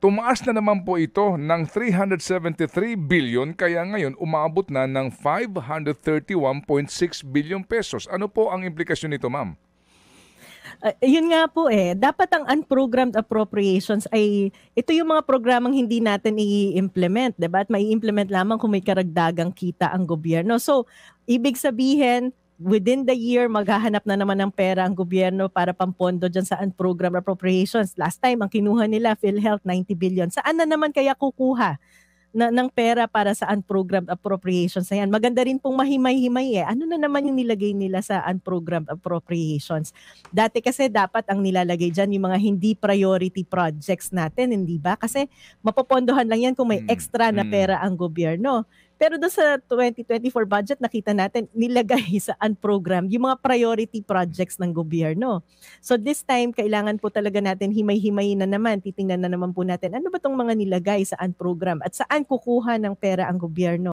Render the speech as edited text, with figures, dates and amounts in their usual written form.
tumaas na naman po ito ng 373 billion kaya ngayon umabot na ng 531.6 billion pesos. Ano po ang implikasyon nito, ma'am? Yun nga po dapat ang unprogrammed appropriations ay ito yung mga programang hindi natin i-implement, 'di ba? At mai-implement lamang kung may karagdagang kita ang gobyerno. So, ibig sabihin, within the year, maghahanap na naman ng pera ang gobyerno para pampondo dyan sa unprogrammed appropriations. Last time, ang kinuha nila, PhilHealth, 90 billion. Saan na naman kaya kukuha ng pera para sa unprogrammed appropriations na yan? Maganda rin pong mahimay-himay Ano na naman yung nilagay nila sa unprogrammed appropriations? Dati kasi dapat ang nilalagay dyan yung mga hindi priority projects natin, hindi ba? Kasi mapopondohan lang yan kung may extra na pera ang gobyerno. Pero doon sa 2024 budget, nakita natin, nilagay sa unprogrammed yung mga priority projects ng gobyerno. So this time, kailangan po talaga natin himay-himayin na naman. Titingnan na naman po natin, ano ba itong mga nilagay sa unprogrammed at saan kukuha ng pera ang gobyerno?